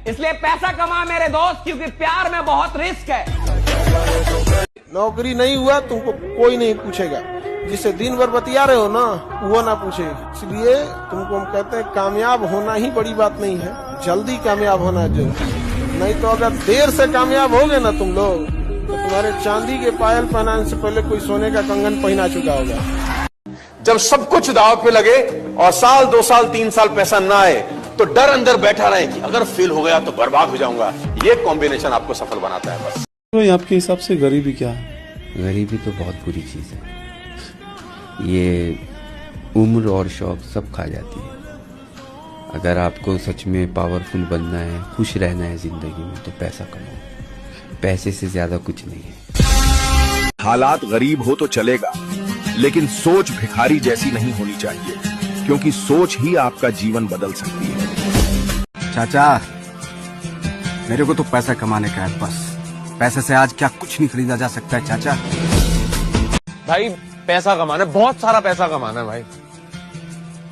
इसलिए पैसा कमा मेरे दोस्त, क्योंकि प्यार में बहुत रिस्क है। नौकरी नहीं हुआ तुमको कोई नहीं पूछेगा, जिससे दिन भर बतिया रहे हो ना वो ना पूछे। इसलिए तुमको हम कहते हैं कामयाब होना ही बड़ी बात नहीं है, जल्दी कामयाब होना जरूरी। नहीं तो अगर देर से कामयाब हो गए ना तुम लोग, तो तुम्हारे चांदी के पायल पहनाने से पहले कोई सोने का कंगन पहना चुका होगा। जब सब कुछ दांव पे लगे और साल 2 साल 3 साल पैसा ना आए तो डर अंदर बैठा रहे कि अगर फेल हो गया तो बर्बाद हो जाऊंगा। ये कॉम्बिनेशन आपको सफल बनाता है। बस तो आपके हिसाब से गरीबी क्या है? गरीबी तो बहुत बुरी चीज़ है, ये उम्र और शौक सब खा जाती है। अगर आपको सच में पावरफुल बनना है, खुश रहना है जिंदगी में, तो पैसा कमाओ। पैसे से ज्यादा कुछ नहीं है। हालात गरीब हो तो चलेगा, लेकिन सोच भिखारी जैसी नहीं होनी चाहिए, क्योंकि सोच ही आपका जीवन बदल सकती है। चाचा, मेरे को तो पैसा कमाने का है बस। पैसे से आज क्या कुछ नहीं खरीदा जा सकता है चाचा। भाई पैसा कमाना है, बहुत सारा पैसा कमाना है भाई।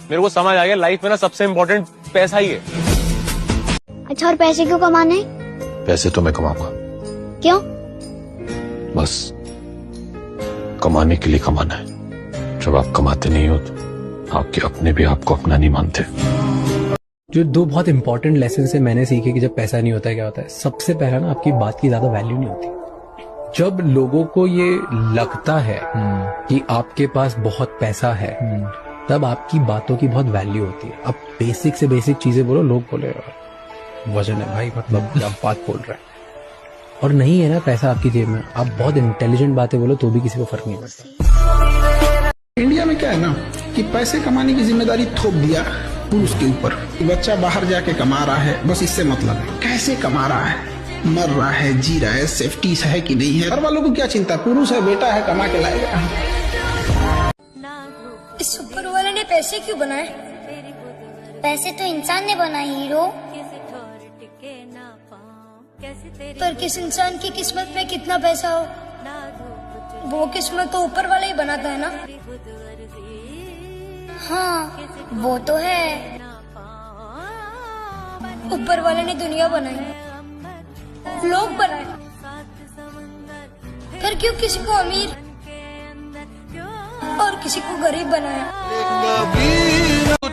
मेरे को समझ आ गया, लाइफ में ना सबसे इम्पोर्टेंट पैसा ही है। अच्छा, और पैसे क्यों कमाने? पैसे तो मैं कमाऊंगा। क्यों? बस कमाने के लिए कमाना है। जब आप कमाते नहीं हो तो आपके अपने भी आपको अपना नहीं मानते। जो 2 बहुत इंपॉर्टेंट लेसन से मैंने सीखे कि जब पैसा नहीं होता है क्या होता है। सबसे पहला ना, आपकी बात की ज्यादा वैल्यू नहीं होती। जब लोगों को ये लगता है कि आपके पास बहुत पैसा है, तब आपकी बातों की बहुत वैल्यू होती है। अब बेसिक से बेसिक चीजें बोलो, लोग बोले वजन है भाई, मतलब क्या बात बोल रहा है। और नहीं है ना पैसा आपकी जेब में, आप बहुत इंटेलिजेंट बातें बोलो तो भी किसी को फर्क नहीं पड़ता। इंडिया में क्या है ना कि पैसे कमाने की जिम्मेदारी थोप दिया पुरुष के ऊपर। बच्चा बाहर जाके कमा रहा है, बस इससे मतलब है कैसे कमा रहा है, मर रहा है, जी रहा है, सेफ्टी है कि नहीं है। घर वालों को क्या चिंता, पुरुष है, बेटा है, कमा के लाएगा। इस ऊपर वाले ने पैसे क्यों बनाए? पैसे तो इंसान ने बनाए हीरो। पर किस इंसान की किस्मत में कितना पैसा हो, वो किस्मत तो ऊपर वाला ही बनाता है ना। हाँ वो तो है, ऊपर वाले ने दुनिया बनाई, लोग बनाए, फिर क्यों किसी को अमीर और किसी को गरीब बनाया।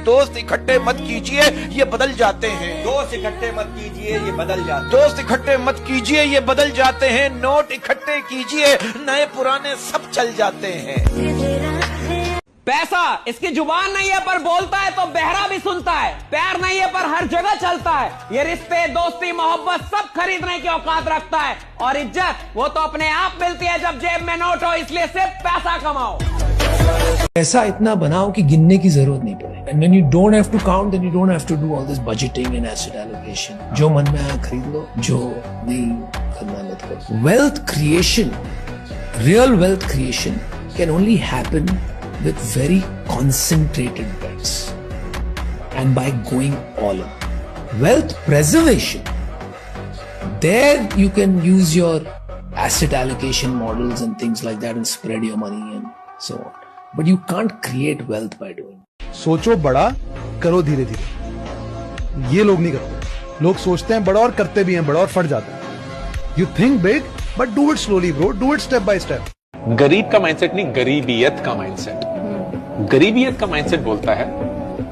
दोस्त इकट्ठे मत कीजिए, ये बदल जाते हैं। दोस्त इकट्ठे मत कीजिए, ये बदल जाते। दोस्त इकट्ठे मत कीजिए, ये बदल जाते हैं। नोट इकट्ठे कीजिए, नए पुराने सब चल जाते हैं। पैसा इसकी जुबान नहीं है पर बोलता है तो बहरा भी सुनता है। पैर नहीं है पर हर जगह चलता है। ये रिश्ते, दोस्ती, मोहब्बत सब खरीदने की औकात रखता है। और इज्जत वो तो अपने आप मिलती है जब जेब में नोट हो। इसलिए सिर्फ पैसा कमाओ। पैसा इतना बनाओ कि गिनने की जरूरत नहीं पड़े। And when you don't have to count, then you don't have to do all this budgeting and asset allocation. जो मन में आया खरीद लो, जो नहीं करना मत करो। Wealth creation, real wealth creation can only happen with very concentrated bets and by going all in. Wealth preservation, there you can use your asset allocation models and things like that and spread your money and so on. But you can't create wealth by doing. सोचो बड़ा, करो धीरे धीरे। ये लोग नहीं करते। लोग सोचते हैं बड़ा और करते भी हैं बड़ा और फट जाते हैं। You think big but do it slowly bro, do it step by step. गरीब का माइंडसेट नहीं, गरीबियत का माइंडसेट। गरीबियत का माइंडसेट बोलता है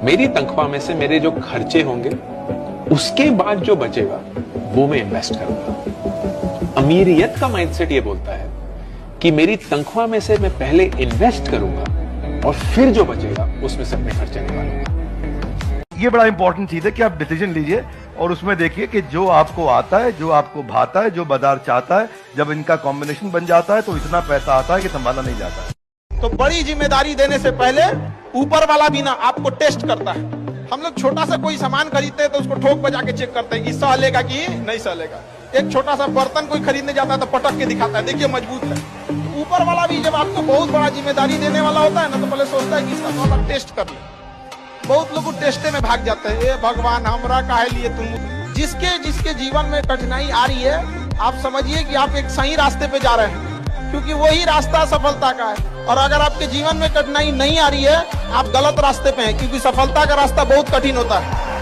मेरी तनख्वाह में से मेरे जो खर्चे होंगे उसके बाद जो बचेगा वो मैं इन्वेस्ट करूंगा। अमीरियत का माइंडसेट ये बोलता है कि मेरी तनख्वाह में से मैं पहले इन्वेस्ट करूंगा और फिर जो बचेगा उसमें से अपने खर्चे निकालूंगा। ये बड़ा इंपॉर्टेंट चीज है कि आप डिसीजन लीजिए और उसमें देखिए कि जो आपको आता है, जो आपको भाता है, जो बाजार चाहता है, जब इनका कॉम्बिनेशन बन जाता है तो इतना पैसा आता है कि संभाला नहीं जाता है। तो बड़ी जिम्मेदारी देने से पहले ऊपर वाला भी ना आपको टेस्ट करता है। हम लोग छोटा सा कोई सामान खरीदते हैं तो उसको ठोक बजा के चेक करते हैं कि सहलेगा कि नहीं सहलेगा। एक छोटा सा बर्तन कोई खरीदने जाता है तो पटक के दिखाता है, देखिए मजबूत है। ऊपर वाला भी जब आपको बहुत बड़ा जिम्मेदारी देने वाला होता है ना, तो पहले सोचता है कि इसका थोड़ा टेस्ट कर ले। बहुत लोग टेस्टे में भाग जाते हैं, ए भगवान हमरा काहे लिए तुम। जिसके जीवन में कठिनाई आ रही है, आप समझिए कि आप एक सही रास्ते पे जा रहे हैं, क्योंकि वही रास्ता सफलता का है। और अगर आपके जीवन में कठिनाई नहीं आ रही है, आप गलत रास्ते पे हैं, क्योंकि सफलता का रास्ता बहुत कठिन होता है।